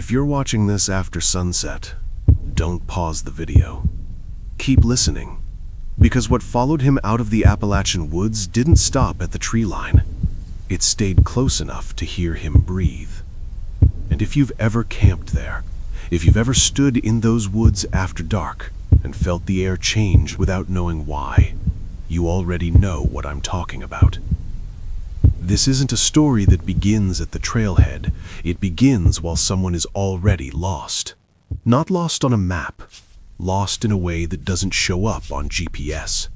if you're watching this after sunset, don't pause the video. Keep listening, because what followed him out of the Appalachian woods didn't stop at the tree line. It stayed close enough to hear him breathe. And if you've ever camped there, if you've ever stood in those woods after dark and felt the air change without knowing why, you already know what I'm talking about. This isn't a story that begins at the trailhead. It begins while someone is already lost. Not lost on a map, lost in a way that doesn't show up on GPS.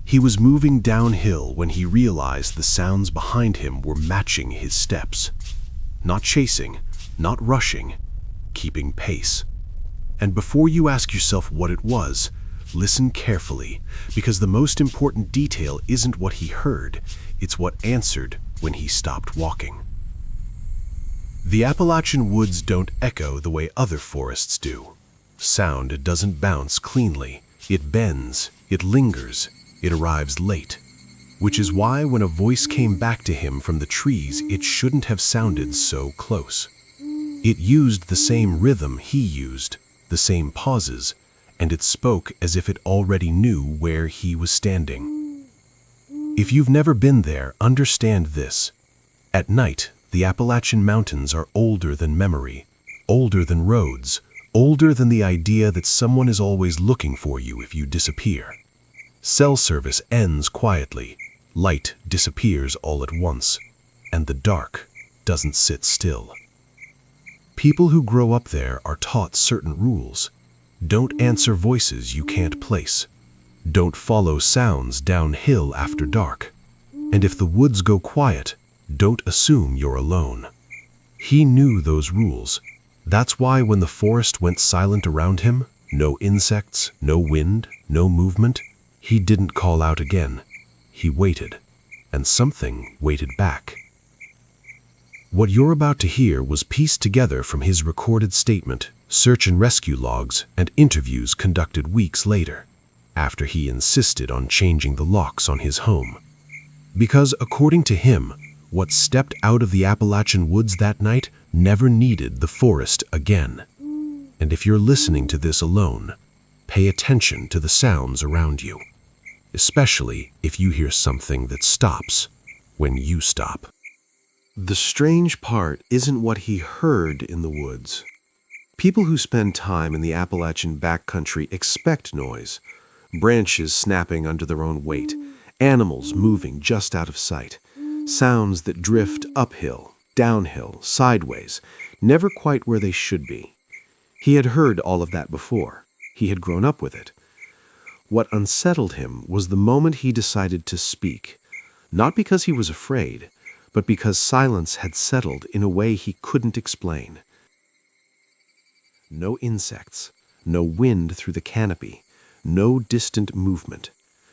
He was moving downhill when he realized the sounds behind him were matching his steps. Not chasing, not rushing, keeping pace. And before you ask yourself what it was, listen carefully, because the most important detail isn't what he heard, it's what answered when he stopped walking. The Appalachian woods don't echo the way other forests do. Sound doesn't bounce cleanly. It bends, it lingers, it arrives late. Which is why when a voice came back to him from the trees, it shouldn't have sounded so close. It used the same rhythm he used, the same pauses, and it spoke as if it already knew where he was standing. If you've never been there, understand this. At night, the Appalachian Mountains are older than memory, older than roads, older than the idea that someone is always looking for you if you disappear. Cell service ends quietly, light disappears all at once, and the dark doesn't sit still. People who grow up there are taught certain rules. Don't answer voices you can't place. Don't follow sounds downhill after dark. And if the woods go quiet, don't assume you're alone. He knew those rules. That's why when the forest went silent around him, no insects, no wind, no movement, he didn't call out again. He waited, and something waited back. What you're about to hear was pieced together from his recorded statement, search and rescue logs, and interviews conducted weeks later, after he insisted on changing the locks on his home. Because according to him, what stepped out of the Appalachian woods that night never needed the forest again. And if you're listening to this alone, pay attention to the sounds around you, especially if you hear something that stops when you stop. The strange part isn't what he heard in the woods. People who spend time in the Appalachian backcountry expect noise, branches snapping under their own weight, animals moving just out of sight, sounds that drift uphill, downhill, sideways, never quite where they should be. He had heard all of that before. He had grown up with it. What unsettled him was the moment he decided to speak, not because he was afraid, but because silence had settled in a way he couldn't explain. No insects, no wind through the canopy, no distant movement,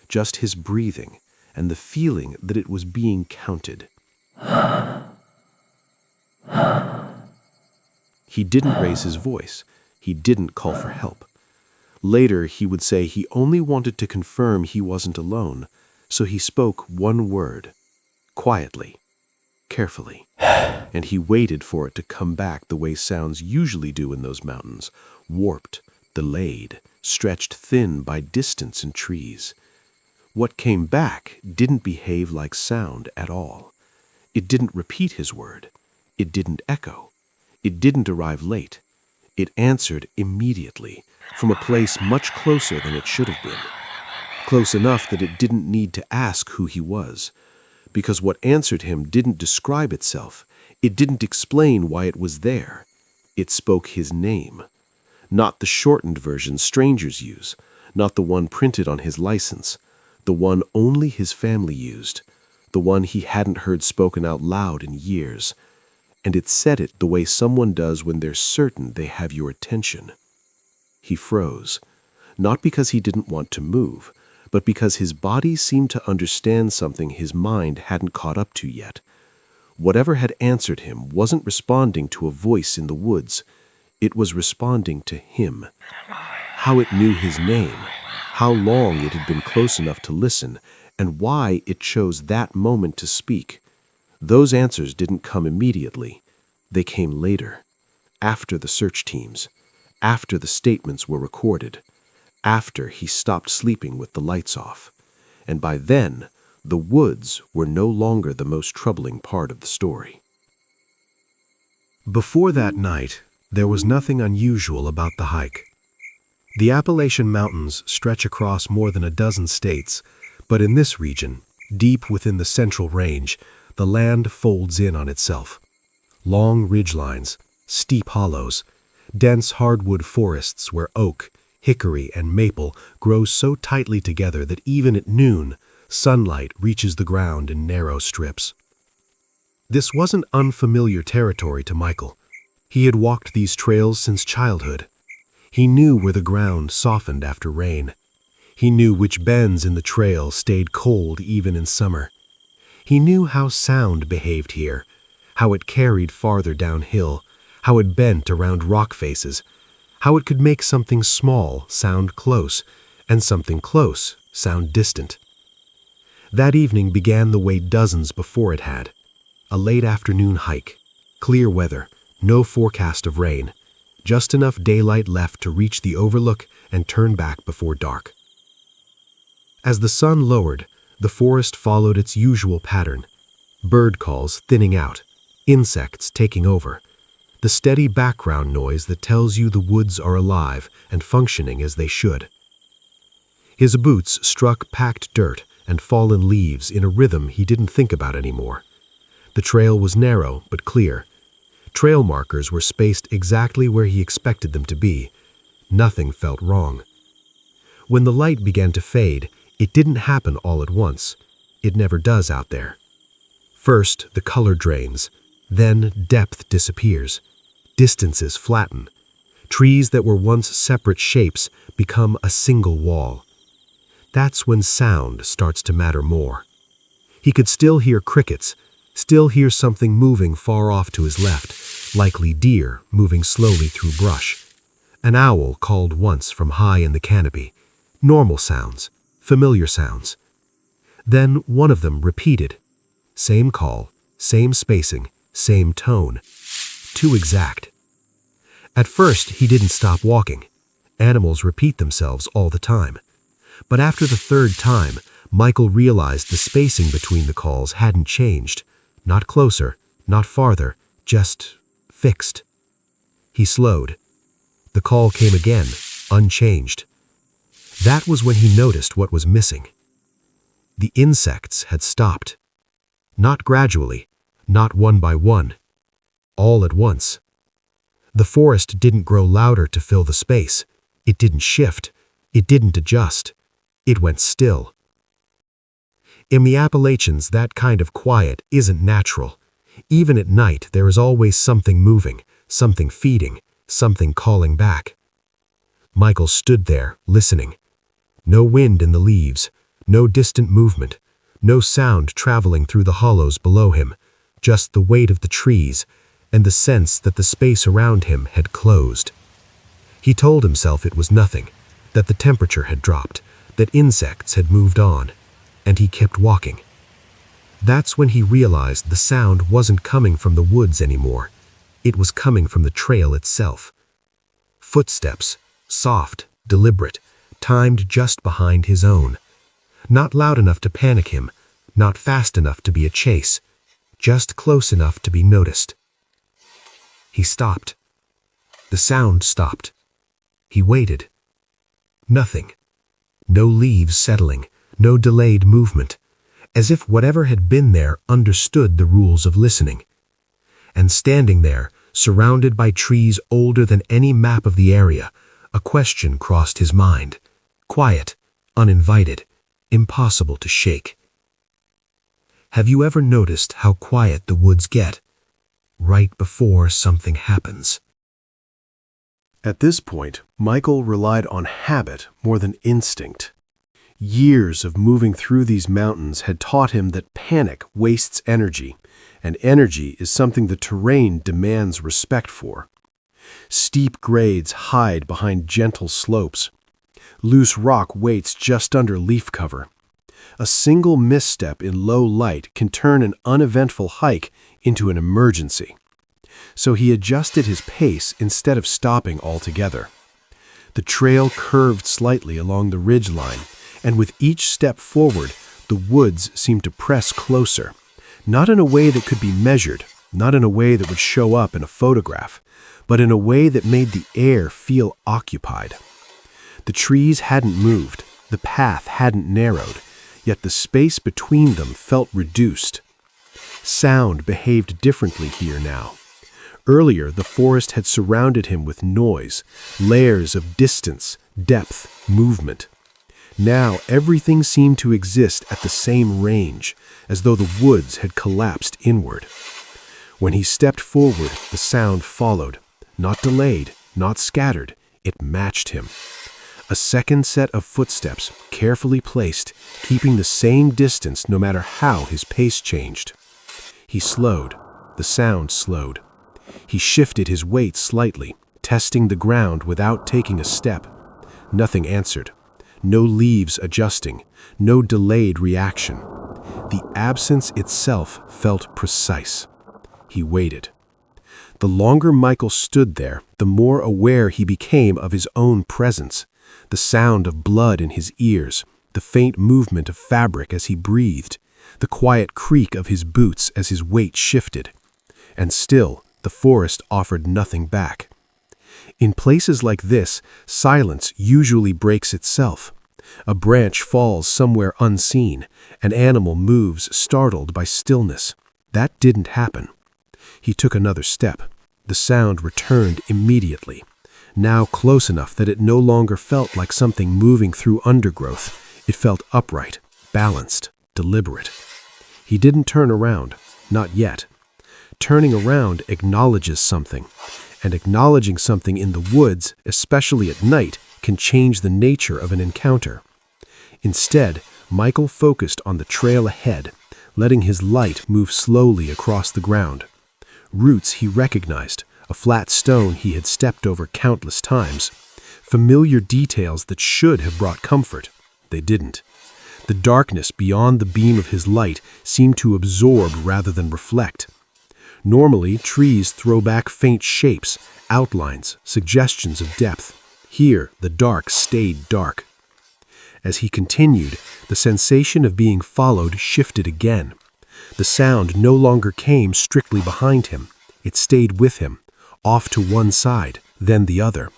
just his breathing and the feeling that it was being counted. He didn't raise his voice. He didn't call for help. Later, he would say he only wanted to confirm he wasn't alone, so he spoke one word, quietly, carefully, and he waited for it to come back the way sounds usually do in those mountains, warped, delayed, stretched thin by distance and trees. What came back didn't behave like sound at all. It didn't repeat his word. It didn't echo. It didn't arrive late. It answered immediately, from a place much closer than it should have been. Close enough that it didn't need to ask who he was, because what answered him didn't describe itself. It didn't explain why it was there. It spoke his name. Not the shortened version strangers use, not the one printed on his license, the one only his family used, the one he hadn't heard spoken out loud in years. And it said it the way someone does when they're certain they have your attention. He froze, not because he didn't want to move, but because his body seemed to understand something his mind hadn't caught up to yet. Whatever had answered him wasn't responding to a voice in the woods. It was responding to him. How it knew his name, how long it had been close enough to listen, and why it chose that moment to speak. Those answers didn't come immediately. They came later, after the search teams, after the statements were recorded, after he stopped sleeping with the lights off. And by then, the woods were no longer the most troubling part of the story. Before that night, there was nothing unusual about the hike. The Appalachian Mountains stretch across more than a dozen states, but in this region, deep within the Central Range, the land folds in on itself. Long ridgelines, steep hollows, dense hardwood forests where oak, hickory, and maple grow so tightly together that even at noon, sunlight reaches the ground in narrow strips. This wasn't unfamiliar territory to Michael. He had walked these trails since childhood. He knew where the ground softened after rain. He knew which bends in the trail stayed cold even in summer. He knew how sound behaved here, how it carried farther downhill, how it bent around rock faces, how it could make something small sound close, and something close sound distant. That evening began the way dozens before it had. A late afternoon hike, clear weather, no forecast of rain, just enough daylight left to reach the overlook and turn back before dark. As the sun lowered, the forest followed its usual pattern, bird calls thinning out, insects taking over, the steady background noise that tells you the woods are alive and functioning as they should. His boots struck packed dirt and fallen leaves in a rhythm he didn't think about anymore. The trail was narrow but clear. Trail markers were spaced exactly where he expected them to be. Nothing felt wrong. When the light began to fade, it didn't happen all at once. It never does out there. First, the color drains. Then, depth disappears. Distances flatten. Trees that were once separate shapes become a single wall. That's when sound starts to matter more. He could still hear crickets, still hear something moving far off to his left, likely deer moving slowly through brush. An owl called once from high in the canopy. Normal sounds, familiar sounds. Then one of them repeated. Same call, same spacing, same tone. Too exact. At first, he didn't stop walking. Animals repeat themselves all the time. But after the third time, Michael realized the spacing between the calls hadn't changed. Not closer, not farther, just fixed. He slowed. The call came again, unchanged. That was when he noticed what was missing. The insects had stopped. Not gradually, not one by one. All at once. The forest didn't grow louder to fill the space. It didn't shift. It didn't adjust. It went still. In the Appalachians, that kind of quiet isn't natural. Even at night, there is always something moving, something feeding, something calling back. Michael stood there, listening. No wind in the leaves, no distant movement, no sound traveling through the hollows below him, just the weight of the trees and the sense that the space around him had closed. He told himself it was nothing, that the temperature had dropped, that insects had moved on, and he kept walking. That's when he realized the sound wasn't coming from the woods anymore. It was coming from the trail itself. Footsteps, soft, deliberate, timed just behind his own. Not loud enough to panic him, not fast enough to be a chase, just close enough to be noticed. He stopped. The sound stopped. He waited. Nothing. No leaves settling, no delayed movement, as if whatever had been there understood the rules of listening. And standing there, surrounded by trees older than any map of the area, a question crossed his mind. Quiet, uninvited, impossible to shake. Have you ever noticed how quiet the woods get? Right before something happens. At this point, Michael relied on habit more than instinct. Years of moving through these mountains had taught him that panic wastes energy, and energy is something the terrain demands respect for. Steep grades hide behind gentle slopes. Loose rock waits just under leaf cover. A single misstep in low light can turn an uneventful hike into an emergency. So he adjusted his pace instead of stopping altogether. The trail curved slightly along the ridgeline, and with each step forward, the woods seemed to press closer, not in a way that could be measured, not in a way that would show up in a photograph, but in a way that made the air feel occupied. The trees hadn't moved, the path hadn't narrowed, yet the space between them felt reduced. Sound behaved differently here now. Earlier, the forest had surrounded him with noise, layers of distance, depth, movement. Now, everything seemed to exist at the same range, as though the woods had collapsed inward. When he stepped forward, the sound followed, not delayed, not scattered, it matched him. A second set of footsteps, carefully placed, keeping the same distance no matter how his pace changed. He slowed. The sound slowed. He shifted his weight slightly, testing the ground without taking a step. Nothing answered. No leaves adjusting. No delayed reaction. The absence itself felt precise. He waited. The longer Michael stood there, the more aware he became of his own presence, the sound of blood in his ears, the faint movement of fabric as he breathed, the quiet creak of his boots as his weight shifted. And still, the forest offered nothing back. In places like this, silence usually breaks itself. A branch falls somewhere unseen, an animal moves startled by stillness. That didn't happen. He took another step. The sound returned immediately, now close enough that it no longer felt like something moving through undergrowth. It felt upright, balanced, deliberate. He didn't turn around, not yet. Turning around acknowledges something, and acknowledging something in the woods, especially at night, can change the nature of an encounter. Instead, Michael focused on the trail ahead, letting his light move slowly across the ground. Roots he recognized, a flat stone he had stepped over countless times, familiar details that should have brought comfort. They didn't. The darkness beyond the beam of his light seemed to absorb rather than reflect. Normally, trees throw back faint shapes, outlines, suggestions of depth. Here, the dark stayed dark. As he continued, the sensation of being followed shifted again. The sound no longer came strictly behind him. It stayed with him, off to one side, then the other,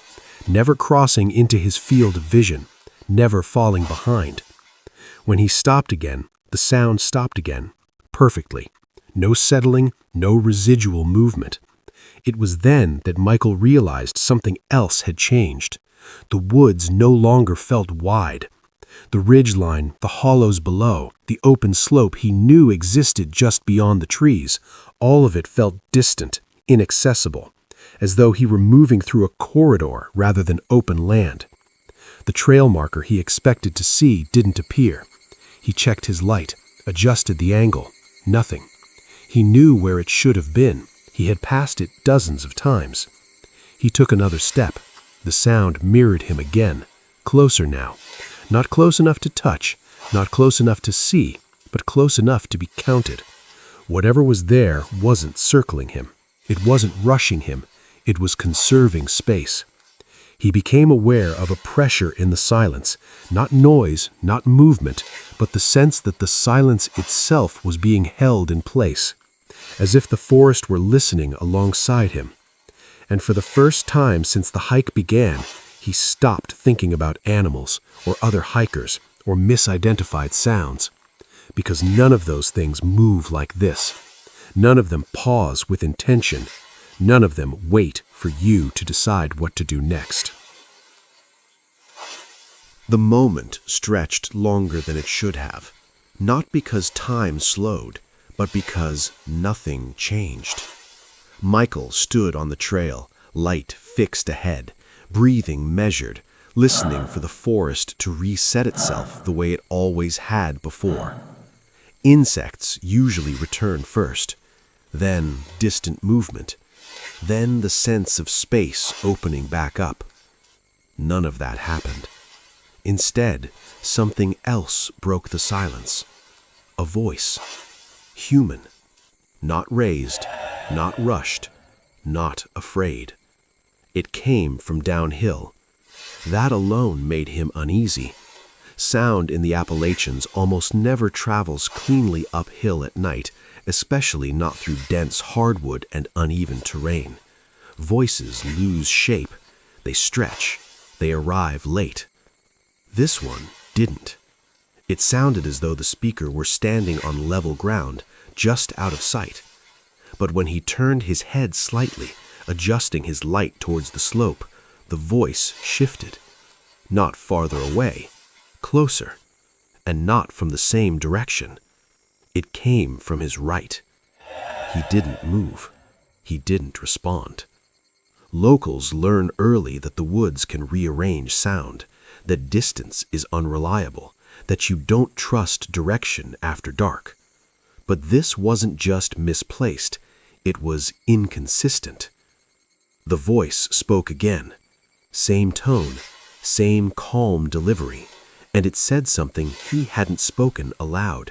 never crossing into his field of vision, never falling behind. When he stopped again, the sound stopped again, perfectly. No settling, no residual movement. It was then that Michael realized something else had changed. The woods no longer felt wide. The ridgeline, the hollows below, the open slope he knew existed just beyond the trees, all of it felt distant, inaccessible, as though he were moving through a corridor rather than open land. The trail marker he expected to see didn't appear. He checked his light, adjusted the angle. Nothing. He knew where it should have been. He had passed it dozens of times. He took another step. The sound mirrored him again, closer now. Not close enough to touch, not close enough to see, but close enough to be counted. Whatever was there wasn't circling him. It wasn't rushing him. It was conserving space. He became aware of a pressure in the silence, not noise, not movement, but the sense that the silence itself was being held in place, as if the forest were listening alongside him. And for the first time since the hike began, he stopped thinking about animals, or other hikers, or misidentified sounds. Because none of those things move like this. None of them pause with intention. None of them wait for you to decide what to do next. The moment stretched longer than it should have, not because time slowed, but because nothing changed. Michael stood on the trail, light fixed ahead, breathing measured, listening for the forest to reset itself the way it always had before. Insects usually return first, then distant movement, then the sense of space opening back up. None of that happened. Instead, something else broke the silence. A voice. Human. Not raised, not rushed, not afraid. It came from downhill. That alone made him uneasy. Sound in the Appalachians almost never travels cleanly uphill at night, especially not through dense hardwood and uneven terrain. Voices lose shape. They stretch. They arrive late. This one didn't. It sounded as though the speaker were standing on level ground, just out of sight. But when he turned his head slightly, adjusting his light towards the slope, the voice shifted. Not farther away, closer, and not from the same direction. It came from his right. He didn't move. He didn't respond. Locals learn early that the woods can rearrange sound, that distance is unreliable, that you don't trust direction after dark. But this wasn't just misplaced, it was inconsistent. The voice spoke again. Same tone, same calm delivery, and it said something he hadn't spoken aloud.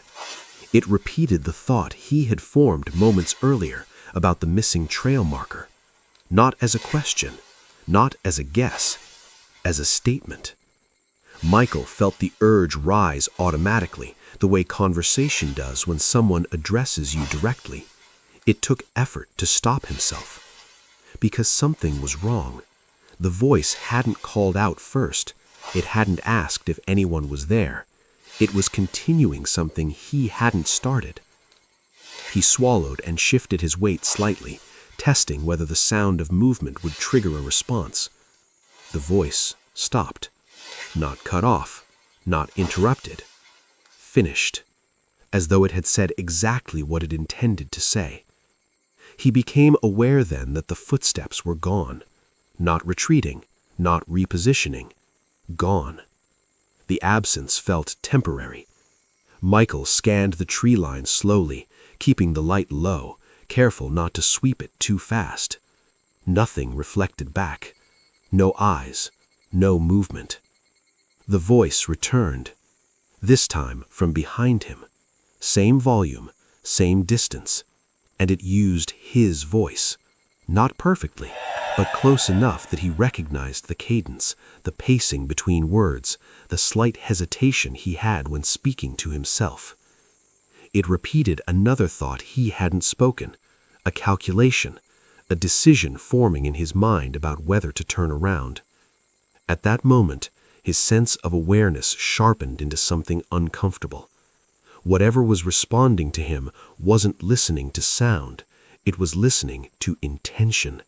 It repeated the thought he had formed moments earlier about the missing trail marker. Not as a question, not as a guess, as a statement. Michael felt the urge rise automatically, the way conversation does when someone addresses you directly. It took effort to stop himself. Because something was wrong. The voice hadn't called out first. It hadn't asked if anyone was there. It was continuing something he hadn't started. He swallowed and shifted his weight slightly, testing whether the sound of movement would trigger a response. The voice stopped. Not cut off, not interrupted. Finished, as though it had said exactly what it intended to say. He became aware then that the footsteps were gone, not retreating, not repositioning, gone. The absence felt temporary. Michael scanned the tree line slowly, keeping the light low, careful not to sweep it too fast. Nothing reflected back. No eyes, no movement. The voice returned, this time from behind him. Same volume, same distance, and it used his voice. Not perfectly, but close enough that he recognized the cadence, the pacing between words, the slight hesitation he had when speaking to himself. It repeated another thought he hadn't spoken, a calculation, a decision forming in his mind about whether to turn around. At that moment, his sense of awareness sharpened into something uncomfortable. Whatever was responding to him wasn't listening to sound, it was listening to intention.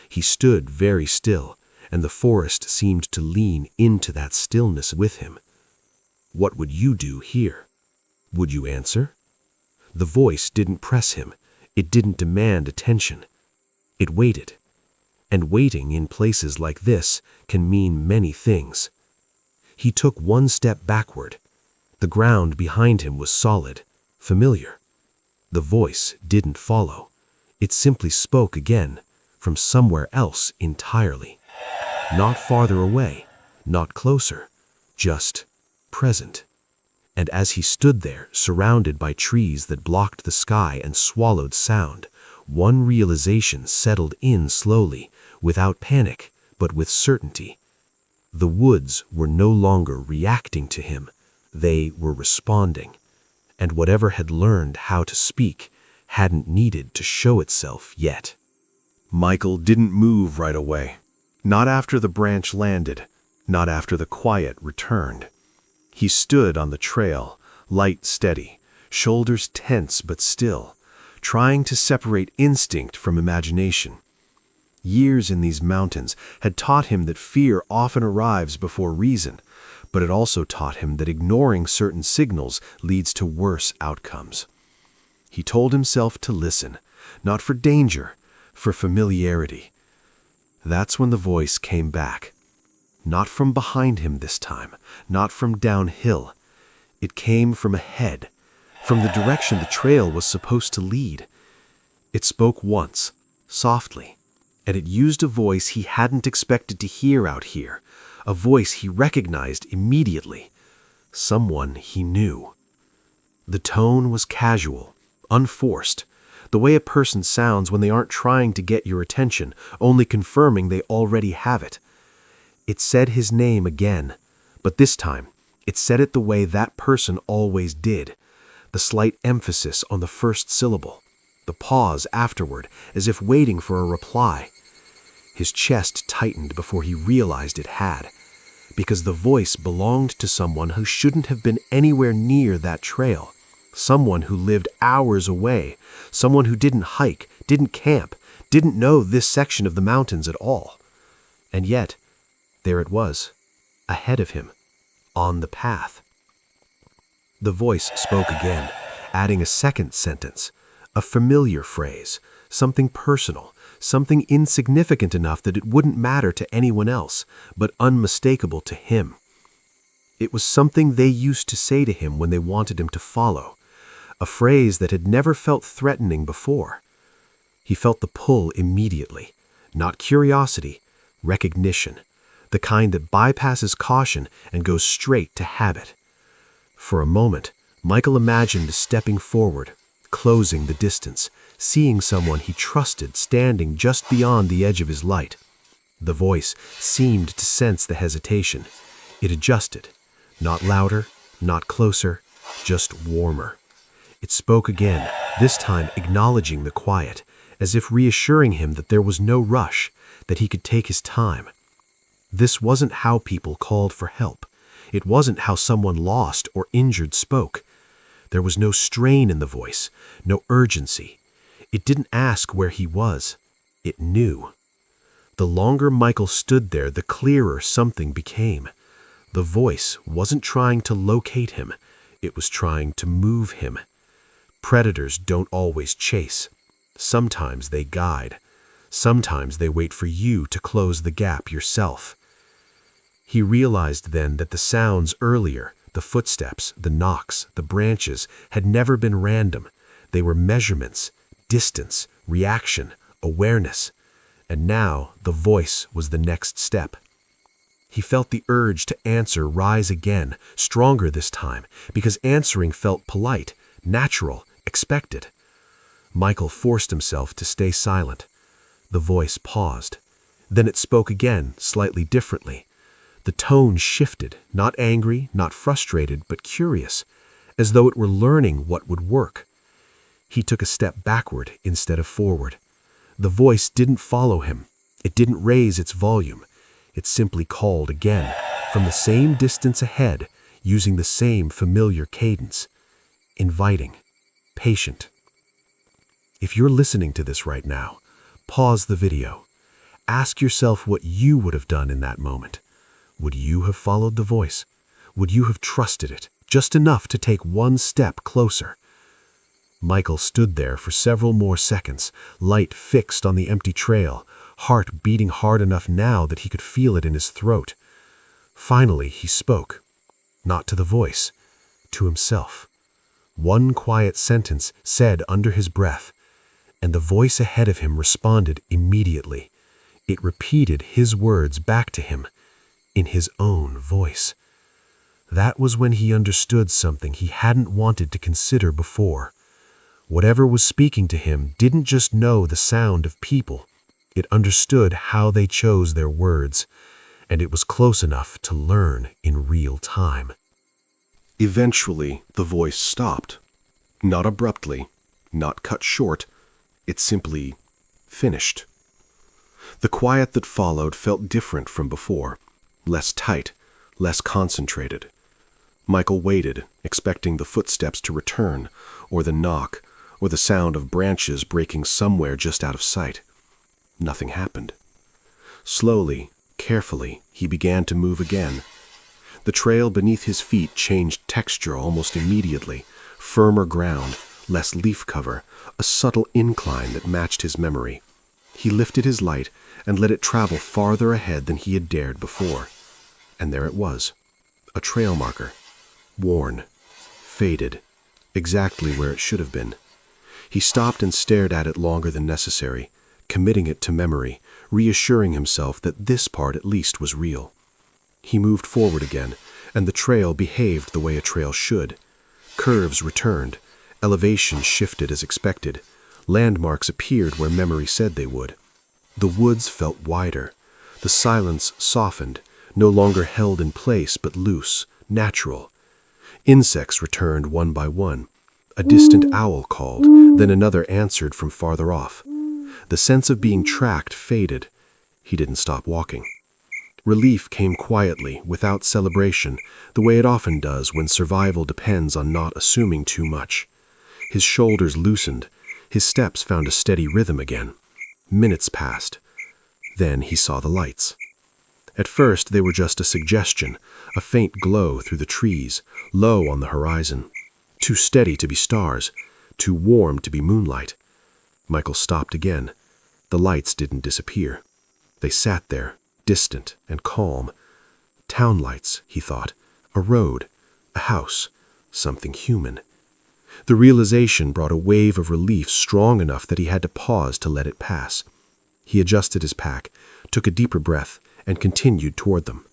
He stood very still, and the forest seemed to lean into that stillness with him. What would you do here? Would you answer? The voice didn't press him, it didn't demand attention. It waited. And waiting in places like this can mean many things. He took one step backward. The ground behind him was solid, familiar. The voice didn't follow. It simply spoke again, from somewhere else entirely. Not farther away, not closer, just present. And as he stood there, surrounded by trees that blocked the sky and swallowed sound, one realization settled in slowly, without panic, but with certainty. The woods were no longer reacting to him, they were responding, and whatever had learned how to speak hadn't needed to show itself yet. Michael didn't move right away, not after the branch landed, not after the quiet returned. He stood on the trail, light steady, shoulders tense but still, trying to separate instinct from imagination. Years in these mountains had taught him that fear often arrives before reason, but it also taught him that ignoring certain signals leads to worse outcomes. He told himself to listen, not for danger, for familiarity. That's when the voice came back. Not from behind him this time, not from downhill. It came from ahead, from the direction the trail was supposed to lead. It spoke once, softly, and it used a voice he hadn't expected to hear out here, a voice he recognized immediately, someone he knew. The tone was casual, unforced, the way a person sounds when they aren't trying to get your attention, only confirming they already have it. It said his name again, but this time, it said it the way that person always did, the slight emphasis on the first syllable, the pause afterward, as if waiting for a reply. His chest tightened before he realized it had, because the voice belonged to someone who shouldn't have been anywhere near that trail, someone who lived hours away, someone who didn't hike, didn't camp, didn't know this section of the mountains at all. And yet, there it was, ahead of him, on the path. The voice spoke again, adding a second sentence, a familiar phrase, something personal, something insignificant enough that it wouldn't matter to anyone else, but unmistakable to him. It was something they used to say to him when they wanted him to follow, a phrase that had never felt threatening before. He felt the pull immediately, not curiosity, recognition, the kind that bypasses caution and goes straight to habit. For a moment, Michael imagined stepping forward, closing the distance, seeing someone he trusted standing just beyond the edge of his light. The voice seemed to sense the hesitation. It adjusted, not louder, not closer, just warmer. It spoke again, this time acknowledging the quiet, as if reassuring him that there was no rush, that he could take his time. This wasn't how people called for help. It wasn't how someone lost or injured spoke. There was no strain in the voice, no urgency. It didn't ask where he was. It knew. The longer Michael stood there, the clearer something became. The voice wasn't trying to locate him. It was trying to move him. Predators don't always chase. Sometimes they guide. Sometimes they wait for you to close the gap yourself. He realized then that the sounds earlier, the footsteps, the knocks, the branches, had never been random. They were measurements, distance, reaction, awareness. And now the voice was the next step. He felt the urge to answer rise again, stronger this time, because answering felt polite, natural, expected. Michael forced himself to stay silent. The voice paused. Then it spoke again, slightly differently. The tone shifted, not angry, not frustrated, but curious, as though it were learning what would work. He took a step backward instead of forward. The voice didn't follow him. It didn't raise its volume. It simply called again, from the same distance ahead, using the same familiar cadence. Inviting, patient. If you're listening to this right now, pause the video. Ask yourself what you would have done in that moment. Would you have followed the voice? Would you have trusted it, just enough to take one step closer? Michael stood there for several more seconds, light fixed on the empty trail, heart beating hard enough now that he could feel it in his throat. Finally, he spoke, not to the voice, to himself. One quiet sentence said under his breath, and the voice ahead of him responded immediately. It repeated his words back to him, in his own voice. That was when he understood something he hadn't wanted to consider before. Whatever was speaking to him didn't just know the sound of people. It understood how they chose their words, and it was close enough to learn in real time. Eventually, the voice stopped. Not abruptly, not cut short. It simply finished. The quiet that followed felt different from before, less tight, less concentrated. Michael waited, expecting the footsteps to return, or the knock, or the sound of branches breaking somewhere just out of sight. Nothing happened. Slowly, carefully, he began to move again. The trail beneath his feet changed texture almost immediately, firmer ground, less leaf cover, a subtle incline that matched his memory. He lifted his light and let it travel farther ahead than he had dared before. And there it was, a trail marker, worn, faded, exactly where it should have been. He stopped and stared at it longer than necessary, committing it to memory, reassuring himself that this part at least was real. He moved forward again, and the trail behaved the way a trail should. Curves returned, elevation shifted as expected, Landmarks appeared where memory said they would. The woods felt wider. The silence softened, no longer held in place but loose, natural. Insects returned one by one. A distant owl called, then another answered from farther off. The sense of being tracked faded. He didn't stop walking. Relief came quietly, without celebration, the way it often does when survival depends on not assuming too much. His shoulders loosened. His steps found a steady rhythm again. Minutes passed. Then he saw the lights. At first they were just a suggestion, a faint glow through the trees, low on the horizon. Too steady to be stars, too warm to be moonlight. Michael stopped again. The lights didn't disappear. They sat there, distant and calm. Town lights, he thought. A road, a house, something human. The realization brought a wave of relief strong enough that he had to pause to let it pass. He adjusted his pack, took a deeper breath, and continued toward them.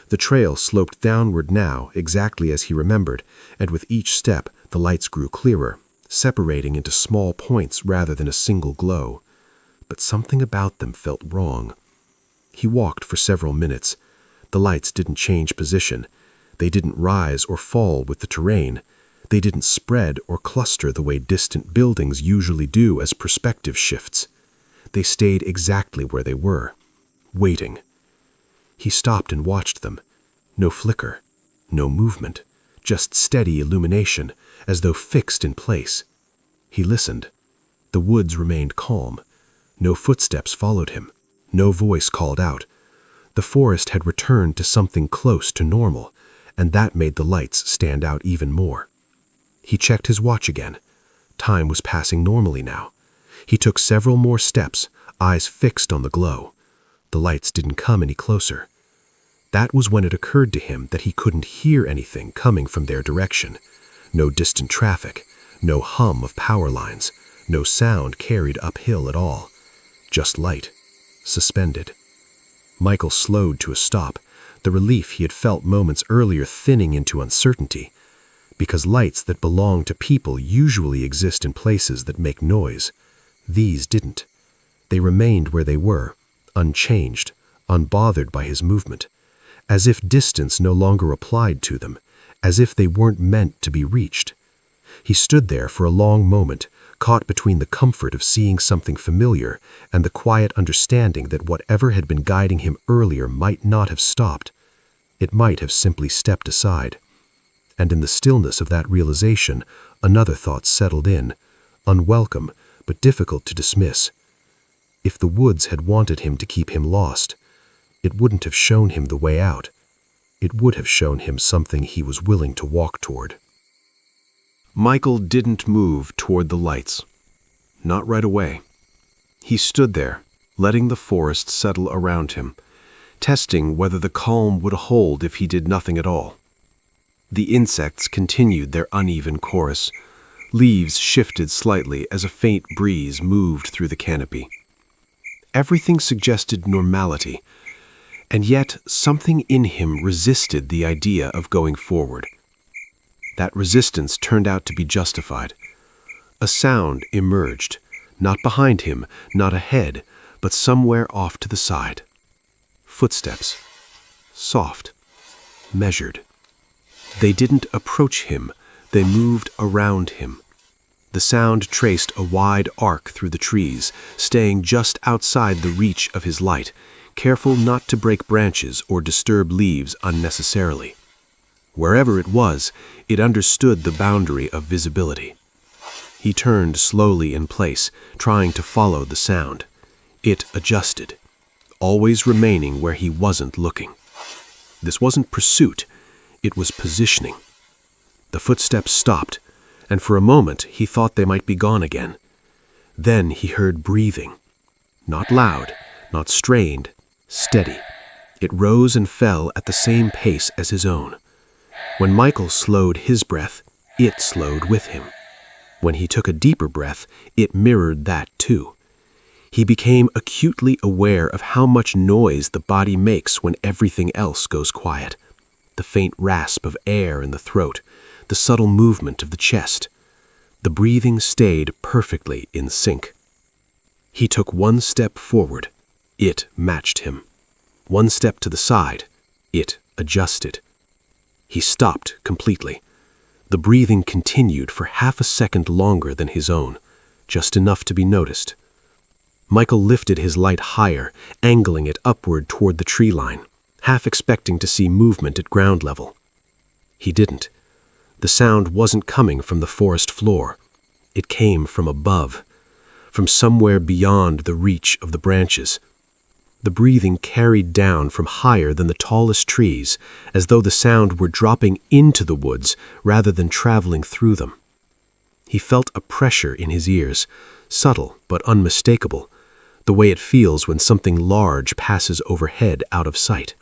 The trail sloped downward now, exactly as he remembered, and with each step the lights grew clearer, separating into small points rather than a single glow. But something about them felt wrong. He walked for several minutes. The lights didn't change position. They didn't rise or fall with the terrain. They didn't spread or cluster the way distant buildings usually do as perspective shifts. They stayed exactly where they were, waiting. He stopped and watched them. No flicker, no movement, just steady illumination, as though fixed in place. He listened. The woods remained calm. No footsteps followed him. No voice called out. The forest had returned to something close to normal, and that made the lights stand out even more. He checked his watch again. Time was passing normally now. He took several more steps, eyes fixed on the glow. The lights didn't come any closer. That was when it occurred to him that he couldn't hear anything coming from their direction. No distant traffic, no hum of power lines, no sound carried uphill at all. Just light, suspended. Michael slowed to a stop, the relief he had felt moments earlier thinning into uncertainty. Because lights that belong to people usually exist in places that make noise. These didn't. They remained where they were, unchanged, unbothered by his movement, as if distance no longer applied to them, as if they weren't meant to be reached. He stood there for a long moment, caught between the comfort of seeing something familiar and the quiet understanding that whatever had been guiding him earlier might not have stopped. It might have simply stepped aside. And in the stillness of that realization, another thought settled in, unwelcome but difficult to dismiss. If the woods had wanted him to keep him lost, it wouldn't have shown him the way out. It would have shown him something he was willing to walk toward. Michael didn't move toward the lights. Not right away. He stood there, letting the forest settle around him, testing whether the calm would hold if he did nothing at all. The insects continued their uneven chorus. Leaves shifted slightly as a faint breeze moved through the canopy. Everything suggested normality, and yet something in him resisted the idea of going forward. That resistance turned out to be justified. A sound emerged, not behind him, not ahead, but somewhere off to the side. Footsteps. Soft. Measured. They didn't approach him, they moved around him. The sound traced a wide arc through the trees, staying just outside the reach of his light, careful not to break branches or disturb leaves unnecessarily. Wherever it was, it understood the boundary of visibility. He turned slowly in place, trying to follow the sound. It adjusted, always remaining where he wasn't looking. This wasn't pursuit, it was positioning. The footsteps stopped, and for a moment he thought they might be gone again. Then he heard breathing. Not loud, not strained, steady. It rose and fell at the same pace as his own. When Michael slowed his breath, it slowed with him. When he took a deeper breath, it mirrored that too. He became acutely aware of how much noise the body makes when everything else goes quiet. The faint rasp of air in the throat, the subtle movement of the chest. The breathing stayed perfectly in sync. He took one step forward. It matched him. One step to the side. It adjusted. He stopped completely. The breathing continued for half a second longer than his own, just enough to be noticed. Michael lifted his light higher, angling it upward toward the tree line, half expecting to see movement at ground level. He didn't. The sound wasn't coming from the forest floor. It came from above, from somewhere beyond the reach of the branches. The breathing carried down from higher than the tallest trees, as though the sound were dropping into the woods rather than traveling through them. He felt a pressure in his ears, subtle but unmistakable, the way it feels when something large passes overhead out of sight.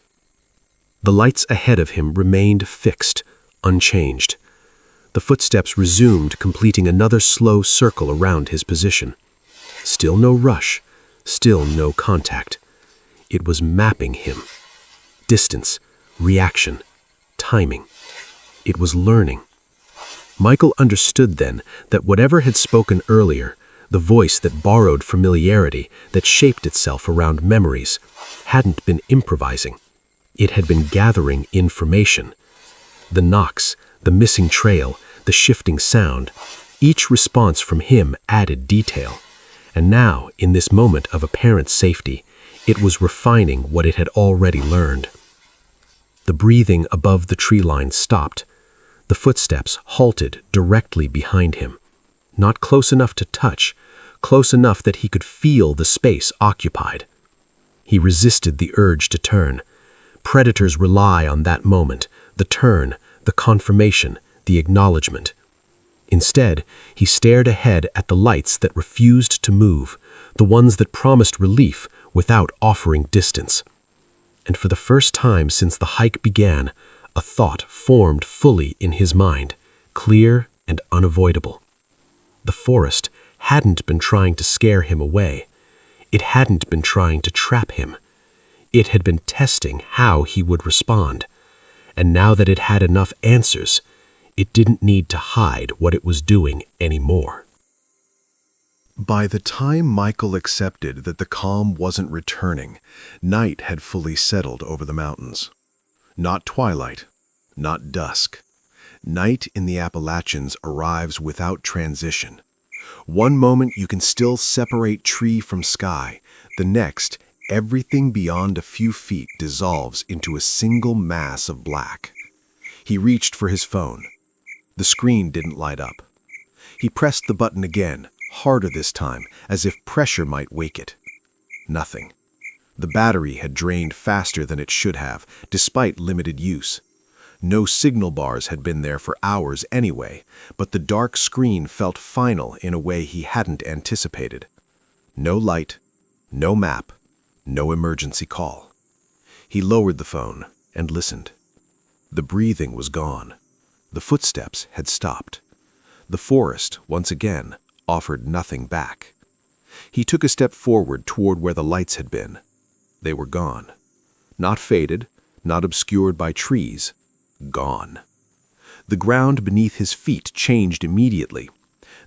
The lights ahead of him remained fixed, unchanged. The footsteps resumed, completing another slow circle around his position. Still no rush, still no contact. It was mapping him. Distance, reaction, timing. It was learning. Michael understood then that whatever had spoken earlier, the voice that borrowed familiarity, that shaped itself around memories, hadn't been improvising. It had been gathering information. The knocks, the missing trail, the shifting sound, each response from him added detail. And now, in this moment of apparent safety, it was refining what it had already learned. The breathing above the tree line stopped. The footsteps halted directly behind him. Not close enough to touch, close enough that he could feel the space occupied. He resisted the urge to turn. Predators rely on that moment, the turn, the confirmation, the acknowledgement. Instead, he stared ahead at the lights that refused to move, the ones that promised relief without offering distance. And for the first time since the hike began, a thought formed fully in his mind, clear and unavoidable. The forest hadn't been trying to scare him away. It hadn't been trying to trap him. It had been testing how he would respond. And now that it had enough answers, it didn't need to hide what it was doing anymore. By the time Michael accepted that the calm wasn't returning, night had fully settled over the mountains. Not twilight, not dusk. Night in the Appalachians arrives without transition. One moment you can still separate tree from sky, the next, everything beyond a few feet dissolves into a single mass of black. He reached for his phone. The screen didn't light up. He pressed the button again, harder this time, as if pressure might wake it. Nothing. The battery had drained faster than it should have, despite limited use. No signal bars had been there for hours anyway, but the dark screen felt final in a way he hadn't anticipated. No light, no map, no emergency call. He lowered the phone and listened. The breathing was gone. The footsteps had stopped. The forest, once again, offered nothing back. He took a step forward toward where the lights had been. They were gone. Not faded, not obscured by trees. Gone. The ground beneath his feet changed immediately.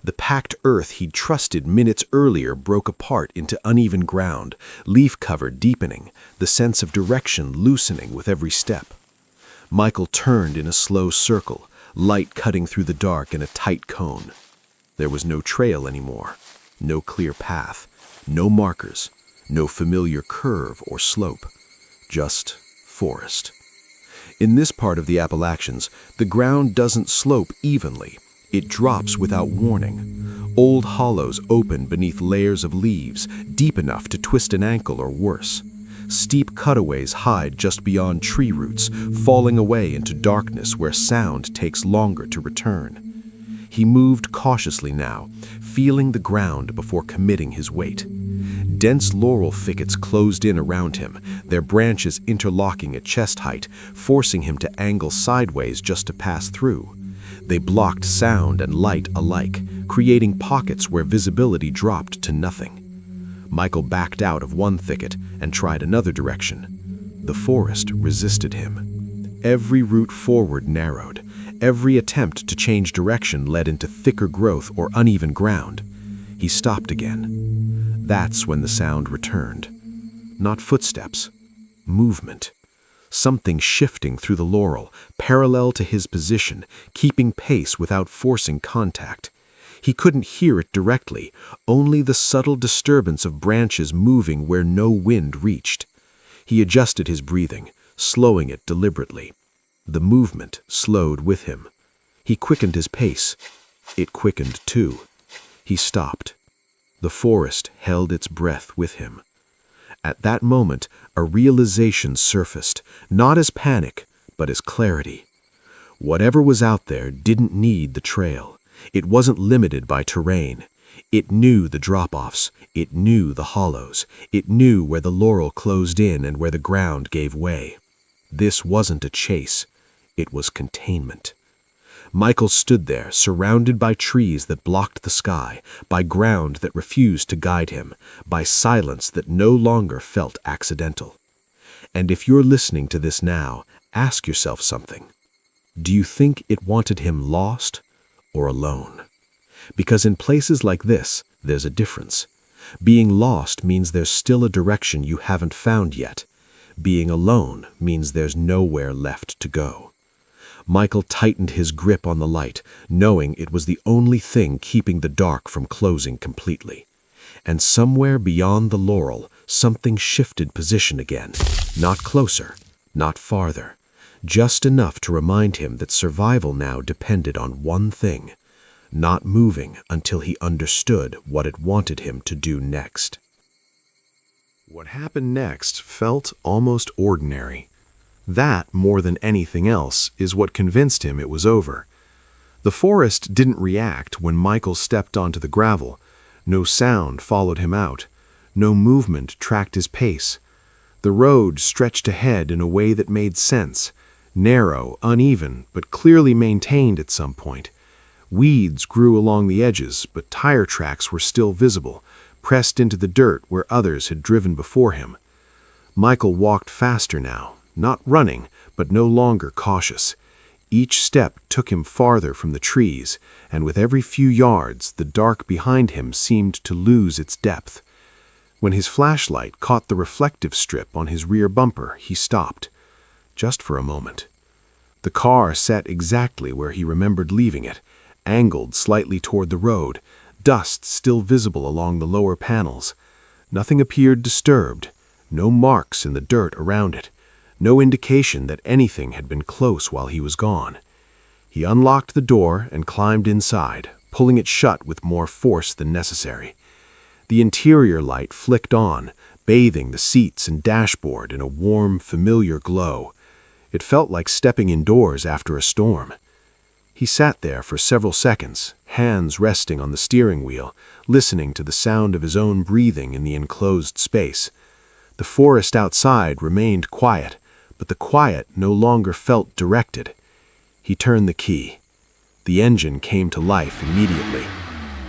The packed earth he'd trusted minutes earlier broke apart into uneven ground, leaf cover deepening, the sense of direction loosening with every step. Michael turned in a slow circle, light cutting through the dark in a tight cone. There was no trail anymore, no clear path, no markers, no familiar curve or slope, just forest. In this part of the Appalachians, the ground doesn't slope evenly. It drops without warning. Old hollows open beneath layers of leaves, deep enough to twist an ankle or worse. Steep cutaways hide just beyond tree roots, falling away into darkness where sound takes longer to return. He moved cautiously now, feeling the ground before committing his weight. Dense laurel thickets closed in around him, their branches interlocking at chest height, forcing him to angle sideways just to pass through. They blocked sound and light alike, creating pockets where visibility dropped to nothing. Michael backed out of one thicket and tried another direction. The forest resisted him. Every route forward narrowed. Every attempt to change direction led into thicker growth or uneven ground. He stopped again. That's when the sound returned. Not footsteps. Movement. Something shifting through the laurel, parallel to his position, keeping pace without forcing contact. He couldn't hear it directly, only the subtle disturbance of branches moving where no wind reached. He adjusted his breathing, slowing it deliberately. The movement slowed with him. He quickened his pace. It quickened too. He stopped. The forest held its breath with him. At that moment, a realization surfaced, not as panic, but as clarity. Whatever was out there didn't need the trail. It wasn't limited by terrain. It knew the drop-offs. It knew the hollows. It knew where the laurel closed in and where the ground gave way. This wasn't a chase. It was containment. Michael stood there, surrounded by trees that blocked the sky, by ground that refused to guide him, by silence that no longer felt accidental. And if you're listening to this now, ask yourself something. Do you think it wanted him lost or alone? Because in places like this, there's a difference. Being lost means there's still a direction you haven't found yet. Being alone means there's nowhere left to go. Michael tightened his grip on the light, knowing it was the only thing keeping the dark from closing completely. And somewhere beyond the laurel, something shifted position again. Not closer, not farther. Just enough to remind him that survival now depended on one thing: not moving until he understood what it wanted him to do next. What happened next felt almost ordinary. That, more than anything else, is what convinced him it was over. The forest didn't react when Michael stepped onto the gravel. No sound followed him out. No movement tracked his pace. The road stretched ahead in a way that made sense. Narrow, uneven, but clearly maintained at some point. Weeds grew along the edges, but tire tracks were still visible, pressed into the dirt where others had driven before him. Michael walked faster now. Not running, but no longer cautious. Each step took him farther from the trees, and with every few yards, the dark behind him seemed to lose its depth. When his flashlight caught the reflective strip on his rear bumper, he stopped. Just for a moment. The car sat exactly where he remembered leaving it, angled slightly toward the road, dust still visible along the lower panels. Nothing appeared disturbed, no marks in the dirt around it. No indication that anything had been close while he was gone. He unlocked the door and climbed inside, pulling it shut with more force than necessary. The interior light flicked on, bathing the seats and dashboard in a warm, familiar glow. It felt like stepping indoors after a storm. He sat there for several seconds, hands resting on the steering wheel, listening to the sound of his own breathing in the enclosed space. The forest outside remained quiet, but the quiet no longer felt directed. He turned the key. The engine came to life immediately.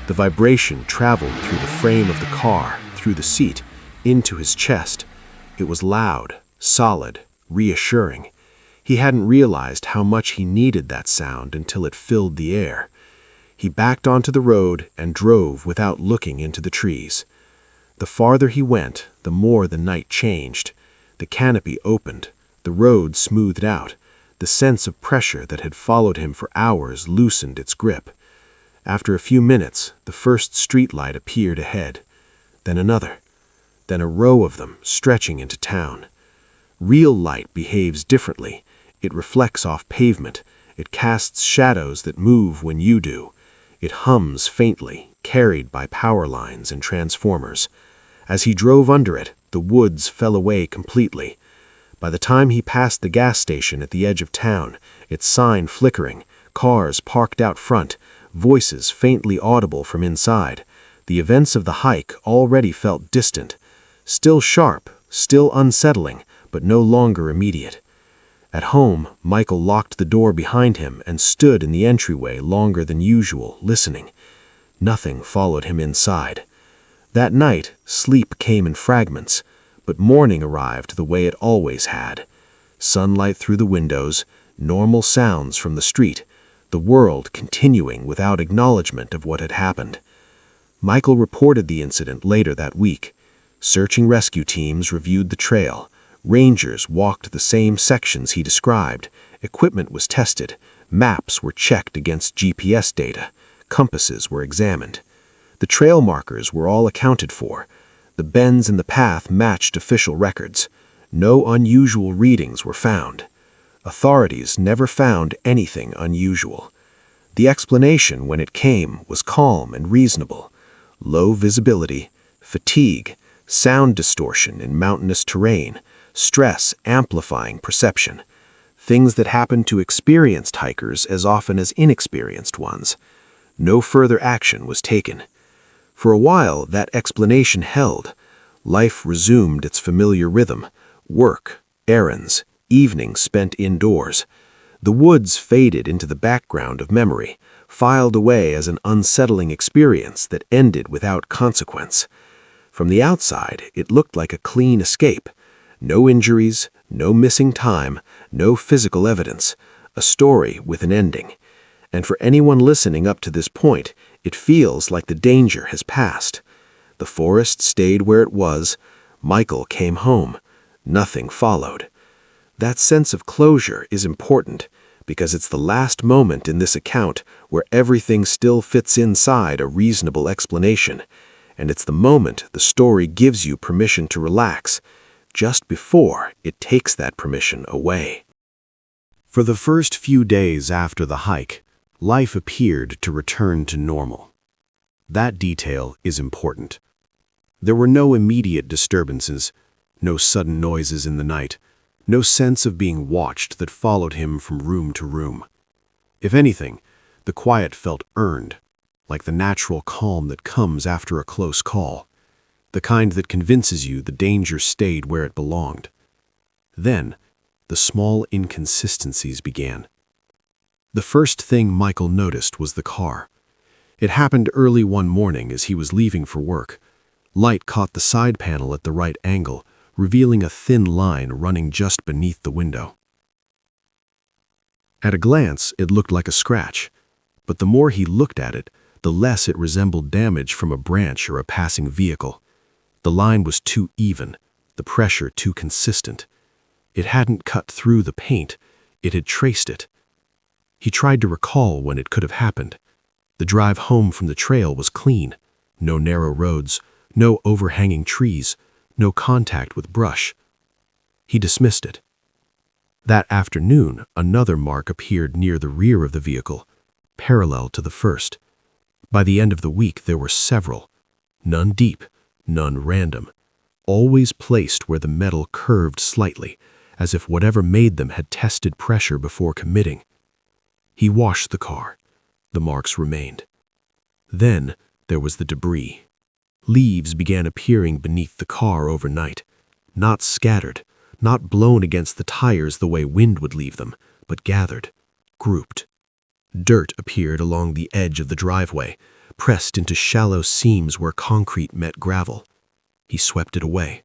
The vibration traveled through the frame of the car, through the seat, into his chest. It was loud, solid, reassuring. He hadn't realized how much he needed that sound until it filled the air. He backed onto the road and drove without looking into the trees. The farther he went, the more the night changed. The canopy opened. The road smoothed out. The sense of pressure that had followed him for hours loosened its grip. After a few minutes, the first streetlight appeared ahead. Then another. Then a row of them stretching into town. Real light behaves differently. It reflects off pavement. It casts shadows that move when you do. It hums faintly, carried by power lines and transformers. As he drove under it, the woods fell away completely. By the time he passed the gas station at the edge of town, its sign flickering, cars parked out front, voices faintly audible from inside, the events of the hike already felt distant. Still sharp, still unsettling, but no longer immediate. At home, Michael locked the door behind him and stood in the entryway longer than usual, listening. Nothing followed him inside. That night, sleep came in fragments, but morning arrived the way it always had. Sunlight through the windows, normal sounds from the street, the world continuing without acknowledgement of what had happened. Michael reported the incident later that week. Search and rescue teams reviewed the trail. Rangers walked the same sections he described. Equipment was tested. Maps were checked against GPS data. Compasses were examined. The trail markers were all accounted for. The bends in the path matched official records. No unusual readings were found. Authorities never found anything unusual. The explanation, when it came, was calm and reasonable. Low visibility, fatigue, sound distortion in mountainous terrain, stress amplifying perception. Things that happen to experienced hikers as often as inexperienced ones. No further action was taken. For a while, that explanation held. Life resumed its familiar rhythm. Work, errands, evenings spent indoors. The woods faded into the background of memory, filed away as an unsettling experience that ended without consequence. From the outside, it looked like a clean escape. No injuries, no missing time, no physical evidence. A story with an ending. And for anyone listening up to this point, it feels like the danger has passed. The forest stayed where it was. Michael came home. Nothing followed. That sense of closure is important because it's the last moment in this account where everything still fits inside a reasonable explanation, and it's the moment the story gives you permission to relax, just before it takes that permission away. For the first few days after the hike, life appeared to return to normal. That detail is important. There were no immediate disturbances, no sudden noises in the night, no sense of being watched that followed him from room to room. If anything, the quiet felt earned, like the natural calm that comes after a close call, the kind that convinces you the danger stayed where it belonged. Then, the small inconsistencies began. The first thing Michael noticed was the car. It happened early one morning as he was leaving for work. Light caught the side panel at the right angle, revealing a thin line running just beneath the window. At a glance, it looked like a scratch, but the more he looked at it, the less it resembled damage from a branch or a passing vehicle. The line was too even, the pressure too consistent. It hadn't cut through the paint, it had traced it. He tried to recall when it could have happened. The drive home from the trail was clean. No narrow roads, no overhanging trees, no contact with brush. He dismissed it. That afternoon, another mark appeared near the rear of the vehicle, parallel to the first. By the end of the week, there were several. None deep, none random. Always placed where the metal curved slightly, as if whatever made them had tested pressure before committing. He washed the car. The marks remained. Then there was the debris. Leaves began appearing beneath the car overnight, not scattered, not blown against the tires the way wind would leave them, but gathered, grouped. Dirt appeared along the edge of the driveway, pressed into shallow seams where concrete met gravel. He swept it away.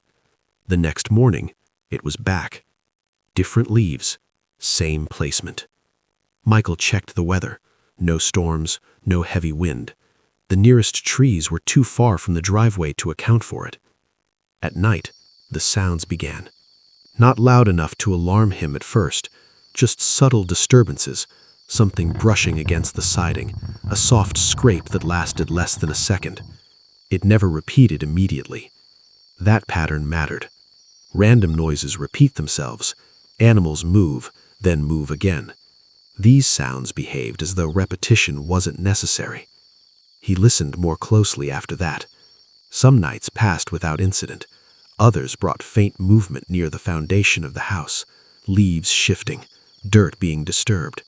The next morning, it was back. Different leaves, same placement. Michael checked the weather. No storms, no heavy wind. The nearest trees were too far from the driveway to account for it. At night, the sounds began. Not loud enough to alarm him at first, just subtle disturbances, something brushing against the siding, a soft scrape that lasted less than a second. It never repeated immediately. That pattern mattered. Random noises repeat themselves. Animals move, then move again. These sounds behaved as though repetition wasn't necessary. He listened more closely after that. Some nights passed without incident. Others brought faint movement near the foundation of the house, leaves shifting, dirt being disturbed.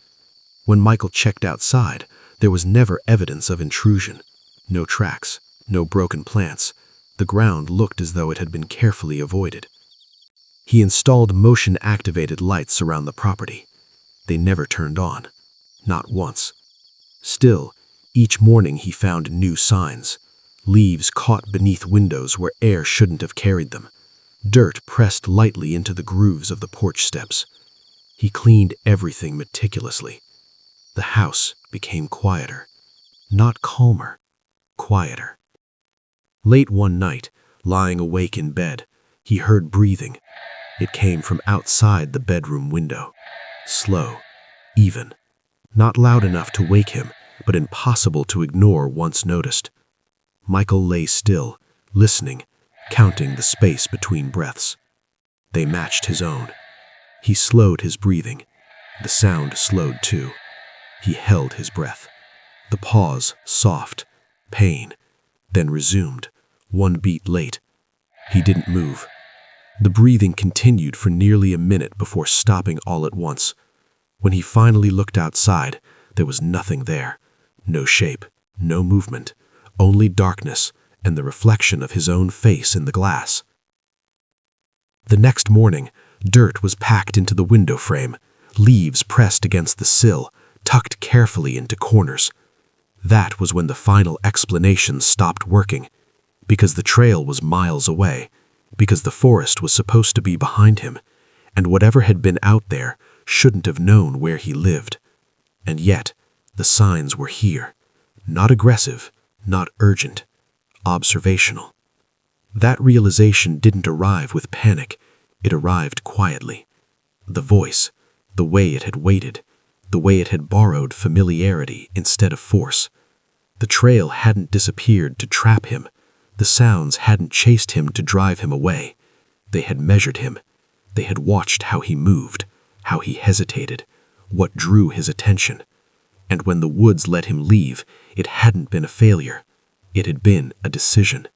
When Michael checked outside, there was never evidence of intrusion. No tracks, no broken plants. The ground looked as though it had been carefully avoided. He installed motion-activated lights around the property. They never turned on, not once. Still, each morning he found new signs. Leaves caught beneath windows where air shouldn't have carried them. Dirt pressed lightly into the grooves of the porch steps. He cleaned everything meticulously. The house became quieter. Not calmer, quieter. Late one night, lying awake in bed, he heard breathing. It came from outside the bedroom window. Slow, even. Not loud enough to wake him, but impossible to ignore once noticed. Michael lay still, listening, counting the space between breaths. They matched his own. He slowed his breathing. The sound slowed too. He held his breath. The pause, soft, pain, then resumed, one beat late. He didn't move. The breathing continued for nearly a minute before stopping all at once. When he finally looked outside, there was nothing there. No shape, no movement, only darkness and the reflection of his own face in the glass. The next morning, dirt was packed into the window frame, leaves pressed against the sill, tucked carefully into corners. That was when the final explanation stopped working, because the trail was miles away, because the forest was supposed to be behind him, and whatever had been out there shouldn't have known where he lived. And yet, the signs were here, not aggressive, not urgent, observational. That realization didn't arrive with panic, it arrived quietly. The voice, the way it had waited, the way it had borrowed familiarity instead of force. The trail hadn't disappeared to trap him. The sounds hadn't chased him to drive him away. They had measured him. They had watched how he moved, how he hesitated, what drew his attention. And when the woods let him leave, it hadn't been a failure. It had been a decision.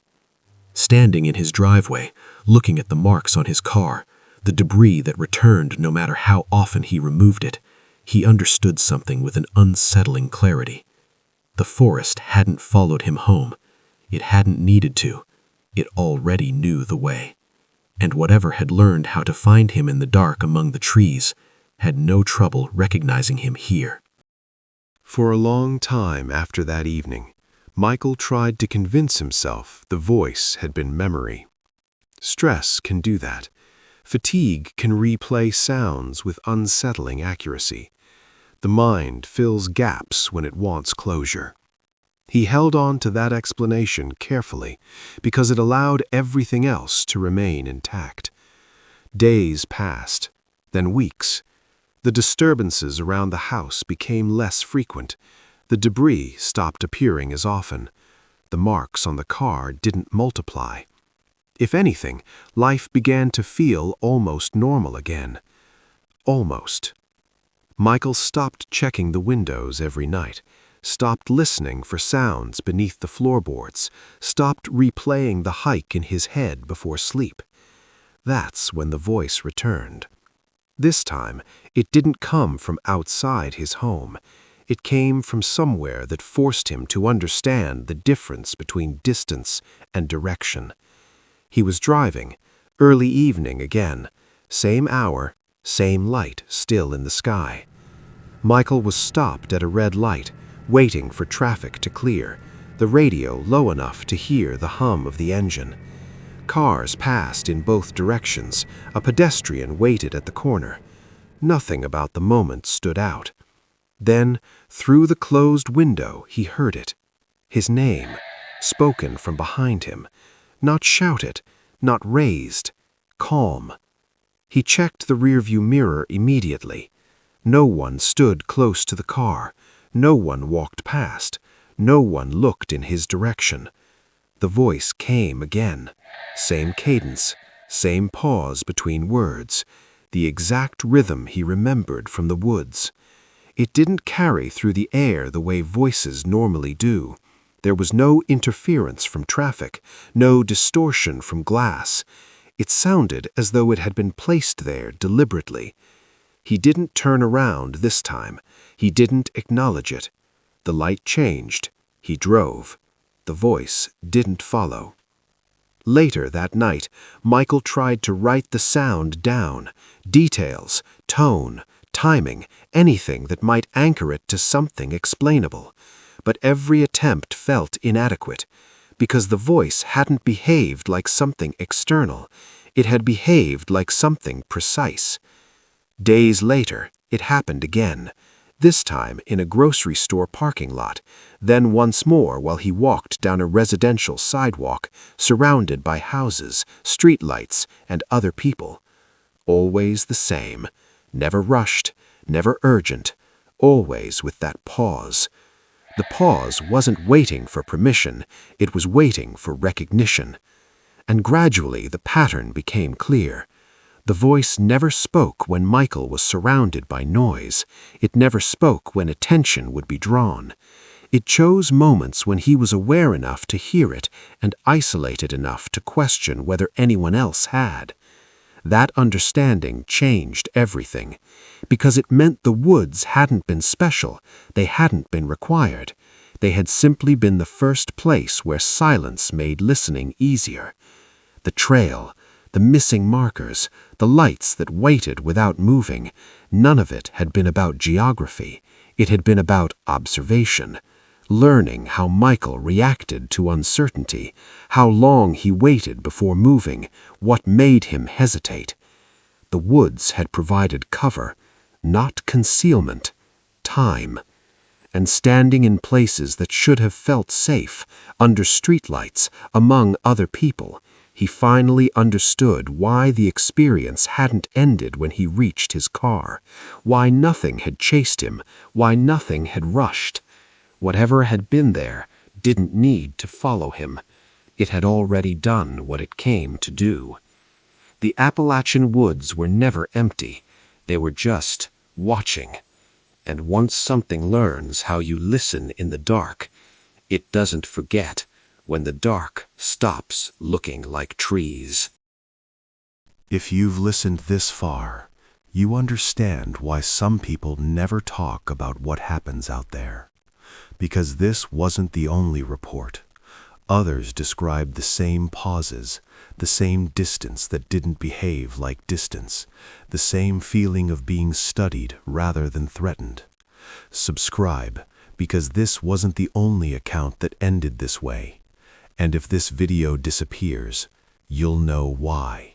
Standing in his driveway, looking at the marks on his car, the debris that returned no matter how often he removed it, he understood something with an unsettling clarity. The forest hadn't followed him home. It hadn't needed to. It already knew the way. And whatever had learned how to find him in the dark among the trees had no trouble recognizing him here. For a long time after that evening, Michael tried to convince himself the voice had been memory. Stress can do that. Fatigue can replay sounds with unsettling accuracy. The mind fills gaps when it wants closure. He held on to that explanation carefully because it allowed everything else to remain intact. Days passed, then weeks. The disturbances around the house became less frequent. The debris stopped appearing as often. The marks on the car didn't multiply. If anything, life began to feel almost normal again. Almost. Michael stopped checking the windows every night, stopped listening for sounds beneath the floorboards, stopped replaying the hike in his head before sleep. That's when the voice returned. This time, it didn't come from outside his home. It came from somewhere that forced him to understand the difference between distance and direction. He was driving, early evening again, same hour, same light still in the sky. Michael was stopped at a red light, waiting for traffic to clear, the radio low enough to hear the hum of the engine. Cars passed in both directions. A pedestrian waited at the corner. Nothing about the moment stood out. Then, through the closed window, he heard it. His name, spoken from behind him. Not shouted, not raised, calm. He checked the rearview mirror immediately. No one stood close to the car. No one walked past. No one looked in his direction. The voice came again. Same cadence, same pause between words, the exact rhythm he remembered from the woods. It didn't carry through the air the way voices normally do. There was no interference from traffic, no distortion from glass. It sounded as though it had been placed there deliberately. He didn't turn around this time. He didn't acknowledge it. The light changed. He drove. The voice didn't follow. Later that night, Michael tried to write the sound down, details, tone, timing, anything that might anchor it to something explainable. But every attempt felt inadequate, because the voice hadn't behaved like something external. It had behaved like something precise. Days later, it happened again, this time in a grocery store parking lot, then once more while he walked down a residential sidewalk surrounded by houses, streetlights, and other people. Always the same, never rushed, never urgent, always with that pause. The pause wasn't waiting for permission, it was waiting for recognition. And gradually the pattern became clear. The voice never spoke when Michael was surrounded by noise. It never spoke when attention would be drawn. It chose moments when he was aware enough to hear it and isolated enough to question whether anyone else had. That understanding changed everything, because it meant the woods hadn't been special, they hadn't been required. They had simply been the first place where silence made listening easier. The trail, the missing markers, the lights that waited without moving, none of it had been about geography. It had been about observation, learning how Michael reacted to uncertainty, how long he waited before moving, what made him hesitate. The woods had provided cover, not concealment, time. And standing in places that should have felt safe, under streetlights, among other people, he finally understood why the experience hadn't ended when he reached his car, why nothing had chased him, why nothing had rushed. Whatever had been there didn't need to follow him. It had already done what it came to do. The Appalachian woods were never empty. They were just watching. And once something learns how you listen in the dark, it doesn't forget when the dark stops looking like trees. If you've listened this far, you understand why some people never talk about what happens out there. Because this wasn't the only report. Others described the same pauses, the same distance that didn't behave like distance, the same feeling of being studied rather than threatened. Subscribe, because this wasn't the only account that ended this way. And if this video disappears, you'll know why.